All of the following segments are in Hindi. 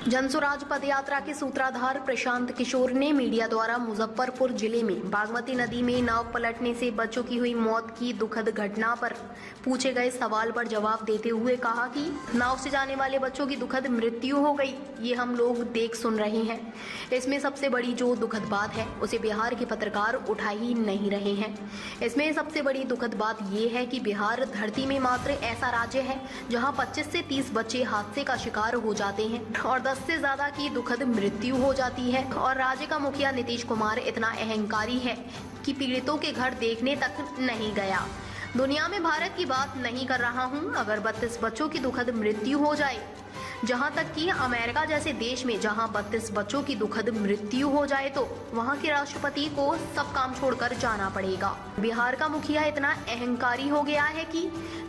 जनसुराज पद यात्रा के सूत्रधार प्रशांत किशोर ने मीडिया द्वारा मुजफ्फरपुर जिले में बागमती नदी में नाव पलटने से बच्चों की हुई मौत की दुखद घटना पर पूछे गए सवाल पर जवाब देते हुए कहा कि नाव से जाने वाले बच्चों की दुखद मृत्यु हो गई, ये हम लोग देख सुन रहे हैं। इसमें सबसे बड़ी जो दुखद बात है उसे बिहार के पत्रकार उठा ही नहीं रहे हैं। इसमें सबसे बड़ी दुखद बात ये है कि बिहार धरती में मात्र ऐसा राज्य है जहाँ 25 से 30 बच्चे हादसे का शिकार हो जाते हैं और 10 से ज्यादा की दुखद मृत्यु हो जाती है। और राज्य का मुखिया नीतीश कुमार इतना अहंकारी है कि पीड़ितों के घर देखने तक नहीं गया। दुनिया में भारत की बात नहीं कर रहा हूं। अगर 32 बच्चों की दुखद मृत्यु हो जाए, जहां तक कि अमेरिका जैसे देश में जहां 32 बच्चों की दुखद मृत्यु हो जाए तो वहां के राष्ट्रपति को सब काम छोड़कर जाना पड़ेगा। बिहार का मुखिया इतना अहंकारी हो गया है कि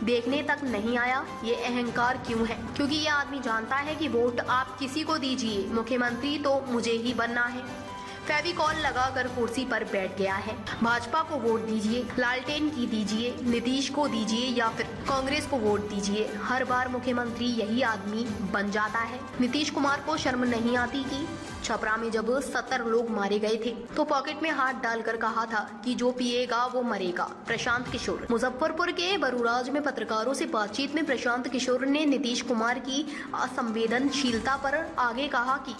देखने तक नहीं आया। ये अहंकार क्यों है? क्योंकि ये आदमी जानता है कि वोट आप किसी को दीजिए, मुख्यमंत्री तो मुझे ही बनना है। फेविकॉल लगाकर कुर्सी पर बैठ गया है। भाजपा को वोट दीजिए, लालटेन की दीजिए, नीतीश को दीजिए या फिर कांग्रेस को वोट दीजिए, हर बार मुख्यमंत्री यही आदमी बन जाता है। नीतीश कुमार को शर्म नहीं आती कि छपरा में जब 70 लोग मारे गए थे तो पॉकेट में हाथ डालकर कहा था कि जो पिएगा वो मरेगा। प्रशांत किशोर। मुजफ्फरपुर के बरूराज में पत्रकारों से बातचीत में प्रशांत किशोर ने नीतीश कुमार की असंवेदनशीलता पर आगे कहा कि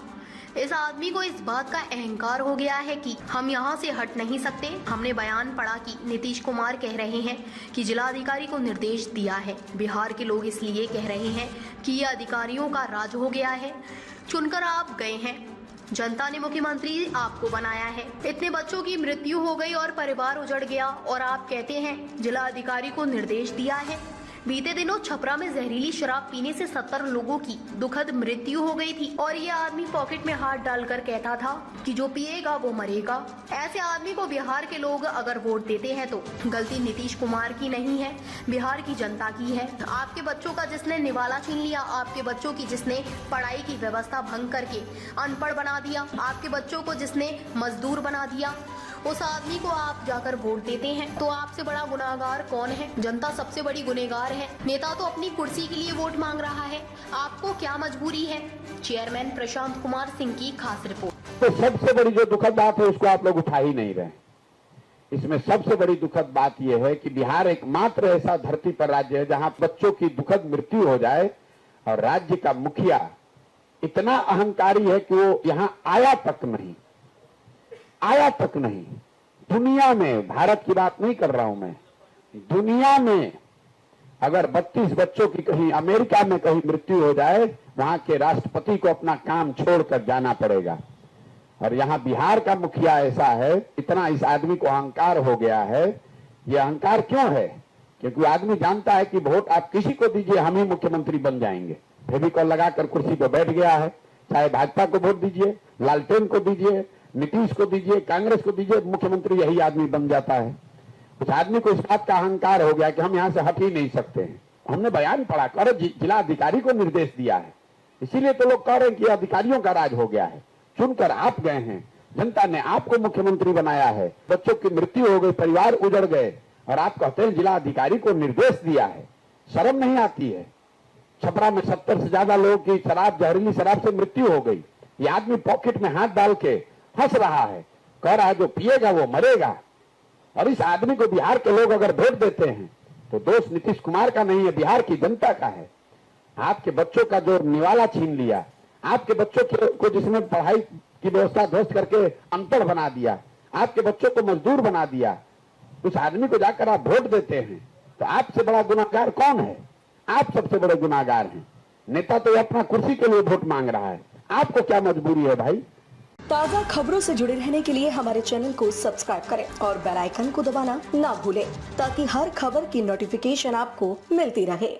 इस आदमी को इस बात का अहंकार हो गया है कि हम यहाँ से हट नहीं सकते। हमने बयान पढ़ा कि नीतीश कुमार कह रहे हैं कि जिलाधिकारी को निर्देश दिया है। बिहार के लोग इसलिए कह रहे हैं कि ये अधिकारियों का राज हो गया है, चुनकर आप गए हैं, जनता ने मुख्यमंत्री आपको बनाया है। इतने बच्चों की मृत्यु हो गई और परिवार उजड़ गया और आप कहते हैं जिलाधिकारी को निर्देश दिया है। बीते दिनों छपरा में जहरीली शराब पीने से 70 लोगों की दुखद मृत्यु हो गई थी और ये आदमी पॉकेट में हाथ डालकर कहता था कि जो पिएगा वो मरेगा। ऐसे आदमी को बिहार के लोग अगर वोट देते हैं तो गलती नीतीश कुमार की नहीं है, बिहार की जनता की है। आपके बच्चों का जिसने निवाला छीन लिया, आपके बच्चों की जिसने पढ़ाई की व्यवस्था भंग करके अनपढ़ बना दिया, आपके बच्चों को जिसने मजदूर बना दिया, उस आदमी को आप जाकर वोट देते हैं तो आपसे बड़ा गुनाहगार कौन है? जनता सबसे बड़ी गुनहगार है। नेता तो अपनी कुर्सी के लिए वोट मांग रहा है, आपको क्या मजबूरी है? चेयरमैन प्रशांत कुमार सिंह की खास रिपोर्ट। तो सबसे बड़ी जो दुखद बात है उसको आप लोग उठा ही नहीं रहे। इसमें सबसे बड़ी दुखद बात यह है कि बिहार एकमात्र ऐसा धरती पर राज्य है जहां बच्चों की दुखद मृत्यु हो जाए और राज्य का मुखिया इतना अहंकारी है कि वो यहाँ आया तक नहीं। दुनिया में, भारत की बात नहीं कर रहा हूं मैं, दुनिया में अगर 32 बच्चों की कहीं अमेरिका में कहीं मृत्यु हो जाए, वहां के राष्ट्रपति को अपना काम छोड़कर जाना पड़ेगा। और यहाँ बिहार का मुखिया ऐसा है, इतना इस आदमी को अहंकार हो गया है। ये अहंकार क्यों है? क्योंकि आदमी जानता है कि वोट आप किसी को दीजिए, हम ही मुख्यमंत्री बन जाएंगे। फेविकॉल लगाकर कुर्सी पर बैठ गया है। चाहे भाजपा को वोट दीजिए, लालटेन को दीजिए, नीतीश को दीजिए, कांग्रेस को दीजिए, मुख्यमंत्री यही आदमी बन जाता है। उस आदमी को इस बात का अहंकार हो गया कि हम यहाँ से हट ही नहीं सकते हैं। हमने बयान पढ़ा कर जिला अधिकारी को निर्देश दिया है, इसीलिए तो लोग कह रहे हैं कि अधिकारियों का राज हो गया है। चुनकर आप गए हैं, जनता ने आपको मुख्यमंत्री बनाया है, बच्चों की मृत्यु हो गई, परिवार उजड़ गए और आप कहते हैं जिला अधिकारी को निर्देश दिया है। शर्म नहीं आती है? छपरा में 70 से ज्यादा लोगों की जहरीली शराब से मृत्यु हो गई। ये आदमी पॉकेट में हाथ डाल के हंस रहा है, कह रहा है जो पिएगा वो मरेगा। और इस आदमी को बिहार के लोग अगर वोट देते हैं तो दोष नीतीश कुमार का नहीं है, बिहार की जनता का है। आपके बच्चों का जो निवाला छीन लिया, आपके बच्चों को जिसने पढ़ाई की व्यवस्था ध्वस्त करके अनपढ़ बना दिया, आपके बच्चों को मजदूर बना दिया, उस आदमी को जाकर आप वोट देते हैं तो आपसे बड़ा गुनाहगार कौन है? आप सबसे बड़े गुनाहगार हैं। नेता तो अपना कुर्सी के लिए वोट मांग रहा है, आपको क्या मजबूरी है भाई? ताज़ा खबरों से जुड़े रहने के लिए हमारे चैनल को सब्सक्राइब करें और बेल आइकन को दबाना ना भूलें ताकि हर खबर की नोटिफिकेशन आपको मिलती रहे।